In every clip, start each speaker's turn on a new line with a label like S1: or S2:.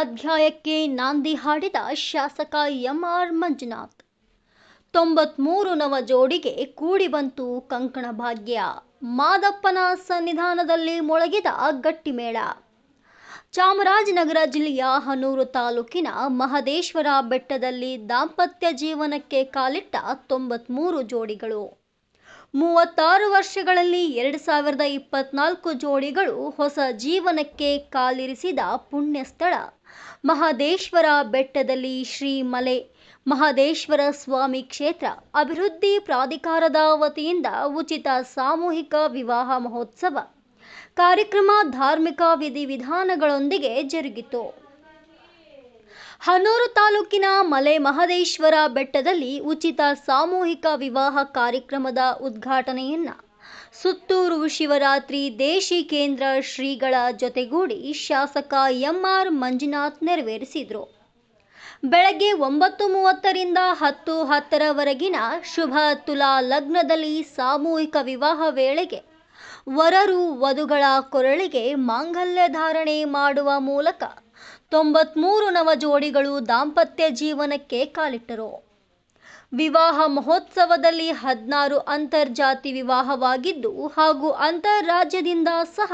S1: ಅಧ್ಯಾಯಕ್ಕೆ ನಾಂದಿ ಹಾಡಿದ ಶಾಸಕ ಎಂಆರ್ ಮಂಜುನಾಥ್. 93 ನವ ಜೋಡಿಗೆ ಕೂಡಿ ಬಂತು ಕಂಕಣ ಭಾಗ್ಯ. ಮಾದಪ್ಪನ ಸನ್ನಿಧಾನದಲ್ಲಿ ಮೊಳಗಿದ ಗಟ್ಟಿಮೇಳ. ಚಾಮರಾಜನಗರ ಜಿಲ್ಲೆಯ ಹನೂರು ತಾಲೂಕಿನ ಮಹದೇಶ್ವರ ಬೆಟ್ಟದಲ್ಲಿ ದಾಂಪತ್ಯ ಜೀವನಕ್ಕೆ ಕಾಲಿಟ್ಟ 93 ಜೋಡಿಗಳು. 36 ವರ್ಷಗಳಲ್ಲಿ 2024 ಜೋಡಿಗಳು ಹೊಸ ಜೀವನಕ್ಕೆ ಕಾಲಿರಿಸಿದ ಪುಣ್ಯ ಸ್ಥಳ ಮಹದೇಶ್ವರ ಬೆಟ್ಟದಲ್ಲಿ ಶ್ರೀ ಮಲೆ ಮಹದೇಶ್ವರ ಸ್ವಾಮಿ ಕ್ಷೇತ್ರ ಅಭಿವೃದ್ಧಿ ಪ್ರಾಧಿಕಾರದ ವತಿಯಿಂದ ಉಚಿತ ಸಾಮೂಹಿಕ ವಿವಾಹ ಮಹೋತ್ಸವ ಕಾರ್ಯಕ್ರಮ ಧಾರ್ಮಿಕ ವಿಧಿವಿಧಾನಗಳೊಂದಿಗೆ ಜರುಗಿತು. ಹನೂರು ತಾಲೂಕಿನ ಮಲೆ ಮಹದೇಶ್ವರ ಬೆಟ್ಟದಲ್ಲಿ ಉಚಿತ ಸಾಮೂಹಿಕ ವಿವಾಹ ಕಾರ್ಯಕ್ರಮದ ಉದ್ಘಾಟನೆಯನ್ನ ಸುತ್ತೂರು ಶಿವರಾತ್ರಿ ದೇಶಿಕೇಂದ್ರ ಶ್ರೀಗಳ ಜೊತೆಗೂಡಿ ಶಾಸಕ ಎಂಆರ್ ಮಂಜುನಾಥ್ ನೆರವೇರಿಸಿದರು. ಬೆಳಗ್ಗೆ 9:30 ರಿಂದ 10:10 ಶುಭ ತುಲಾ ಲಗ್ನದಲ್ಲಿ ಸಾಮೂಹಿಕ ವಿವಾಹ ವೇಳೆಗೆ ವರರು ವಧುಗಳ ಕೊರಳಿಗೆ ಮಾಂಗಲ್ಯ ಧಾರಣೆ ಮಾಡುವ ಮೂಲಕ 93 ನವ ಜೋಡಿಗಳು ದಾಂಪತ್ಯ ಜೀವನಕ್ಕೆ ಕಾಲಿಟ್ಟರು. ವಿವಾಹ ಮಹೋತ್ಸವದಲ್ಲಿ 16 ಅಂತರ್ಜಾತಿ ವಿವಾಹವಾಗಿದ್ದು ಹಾಗೂ ಅಂತರ್ರಾಜ್ಯದಿಂದ ಸಹ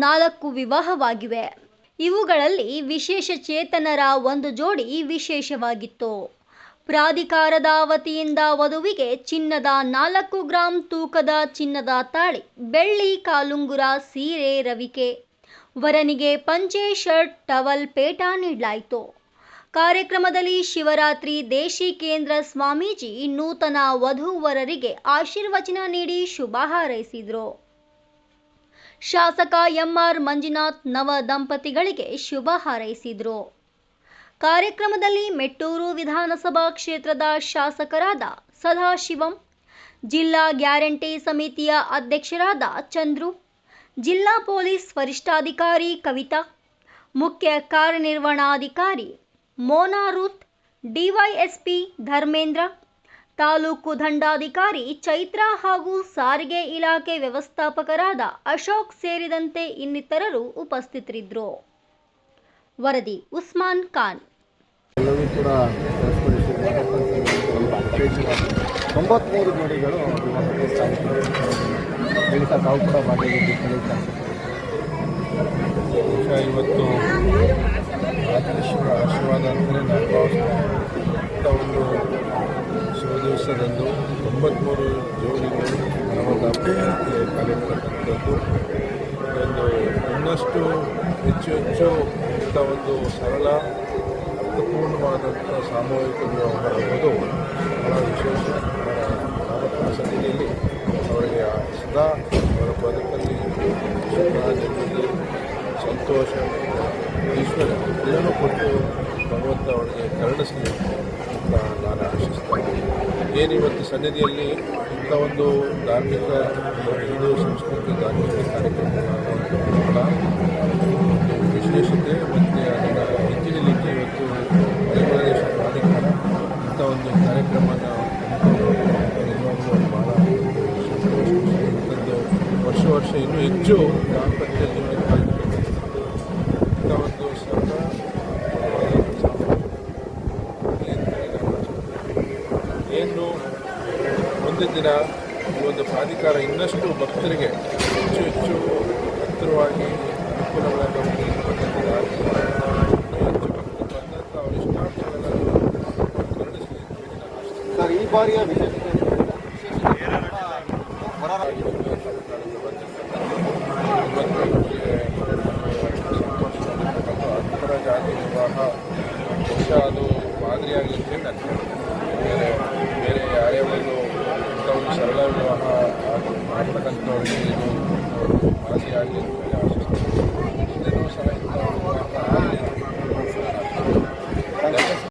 S1: 4 ವಿವಾಹವಾಗಿವೆ. ಇವುಗಳಲ್ಲಿ ವಿಶೇಷ ಚೇತನರ ಒಂದು ಜೋಡಿ ವಿಶೇಷವಾಗಿತ್ತು. ಪ್ರಾಧಿಕಾರದ ವತಿಯಿಂದ ವಧುವಿಗೆ ಚಿನ್ನದ 4 ಗ್ರಾಂ ತೂಕದ ಚಿನ್ನದ ತಾಳಿ, ಬೆಳ್ಳಿ ಕಾಲುಂಗುರ, ಸೀರೆ, ರವಿಕೆ, ವರನಿಗೆ ಪಂಚೆ, ಶರ್ಟ್, ಟವಲ್, ಪೇಟ ನೀಡಲಾಯಿತು. ಕಾರ್ಯಕ್ರಮದಲ್ಲಿ ಶಿವರಾತ್ರಿ ದೇಶಿಕೇಂದ್ರ ಸ್ವಾಮೀಜಿ ನೂತನ ವಧೂವರರಿಗೆ ಆಶೀರ್ವಚನ ನೀಡಿ ಶುಭ ಹಾರೈಸಿದರು. ಶಾಸಕ ಎಂಆರ್ ಮಂಜುನಾಥ್ ನವ ದಂಪತಿಗಳಿಗೆ ಶುಭ ಹಾರೈಸಿದರು. ಕಾರ್ಯಕ್ರಮದಲ್ಲಿ ಮೆಟ್ಟೂರು ವಿಧಾನಸಭಾ ಕ್ಷೇತ್ರದ ಶಾಸಕರಾದ ಸದಾಶಿವಂ, ಜಿಲ್ಲಾ ಗ್ಯಾರಂಟಿ ಸಮಿತಿಯ ಅಧ್ಯಕ್ಷರಾದ ಚಂದ್ರು, ಜಿಲ್ಲಾ ಪೊಲೀಸ್ ವರಿಷ್ಠಾಧಿಕಾರಿ ಕವಿತಾ, ಮುಖ್ಯ ಕಾರ್ಯನಿರ್ವಹಣಾಧಿಕಾರಿ ಮೋನಾ ರೂತ್, ಡಿವೈಎಸ್ಪಿ ಧರ್ಮೇಂದ್ರ, ತಾಲೂಕು ದಂಡಾಧಿಕಾರಿ ಚೈತ್ರಾ ಹಾಗೂ ಸಾರಿಗೆ ಇಲಾಖೆ ವ್ಯವಸ್ಥಾಪಕರಾದ ಅಶೋಕ್ ಸೇರಿದಂತೆ ಇನ್ನಿತರರು ಉಪಸ್ಥಿತರಿದ್ದರು. ವರದಿ ಉಸ್ಮಾನ್ ಖಾನ್.
S2: ಎಲ್ಲವೂ ಕೂಡ 93 ಜೋಡಿಗಳು ತಾವು ಕೂಡ ಭಾಗಿಯಾಗಿದ್ದು ಇವತ್ತು ರಾಜೇಶ್ವರ ಆಶೀರ್ವಾದ ಅಂತಲೇ ನಾನು ಭಾವಿಸ್ತೇನೆ. ಒಂದು ಶುಭ ದಿವಸದಂದು 93 ಜೋಡಿಗಳು ನಮ್ಮ ದಾಂಪತ್ಯಕ್ಕೆ ಕಾಲಿರ್ತಕ್ಕಂಥದ್ದು ಒಂದು ಇನ್ನಷ್ಟು ಹೆಚ್ಚು ಇಂಥ ಒಂದು ಸರಳ ಅರ್ಥಪೂರ್ಣವಾದಂಥ ಸಾಮೂಹಿಕ ವಿವಾಹ ಎಂಬುದು ಬಹಳ ವಿಶೇಷ. ಭಾರತದ ಸನ್ನಿಧಿಯಲ್ಲಿ ಅವರಿಗೆ ಸದಾ ಅವರ ಬದುಕಲ್ಲಿ ನೆಮ್ಮದಿ, ಸಂತೋಷ, ಐಶ್ವರ್ಯ ಎಲ್ಲನೂ ಕೊಟ್ಟು ಭಗವಂತ ಅವರಿಗೆ ಕರುಣಿಸಲಿ ಅಂತ ನಾನು ಆಶಿಸ್ತೇನೆ. ಏನಿವತ್ತು ಸನ್ನಿಧಿಯಲ್ಲಿ ಇಂಥ ಒಂದು ಧಾರ್ಮಿಕ ಹಿಂದೂ ಸಂಸ್ಕೃತಿ ಧಾರ್ಮಿಕ ಕಾರ್ಯಕ್ರಮಗಳ ವಿಶೇಷತೆ ಮತ್ತು ಅದನ್ನು ಹೆಚ್ಚಿಸಲಿಕ್ಕೆ ಇವತ್ತು ಮಲೆಮಹದೇಶ್ವರ ಪ್ರಾಧಿಕಾರ ಇಂಥ ಒಂದು ಕಾರ್ಯಕ್ರಮನ ಭಾಳ ಸಂತೋಷ. ವರ್ಷ ಇನ್ನೂ ಹೆಚ್ಚು ದಾಂಪತ್ಯ ಜೀವನಕ್ಕೆ ಇಂಥ ಒಂದು ಸರಳ ಏನು ಮುಂದಿನ ದಿನ ಈ ಒಂದು ಪ್ರಾಧಿಕಾರ ಇನ್ನಷ್ಟು ಭಕ್ತರಿಗೆ ಹೆಚ್ಚು ಹತ್ತಿರವಾಗಿ ಅನುಕೂಲವಾಗಿ ಸರ್, ಈ ಬಾರಿಯ ವಿಶೇಷತೆ ಅಂತರ್ಜಾತಿ ವಿವಾಹ ಅದು ಮಾದರಿಯಾಗಲಿಕ್ಕೆ ಬೇರೆ ಯಾರೇ ಒಂದು ಇಂಥ ಒಂದು ಸರಳ ವಿವಾಹ ಮಾಡ್ತಕ್ಕಂಥವ್ರಿಗೆ ಇದು ಮಾದರಿಯಾಗಲಿ ಅಂತ ಆಶಿಸ್ತೀನಿ.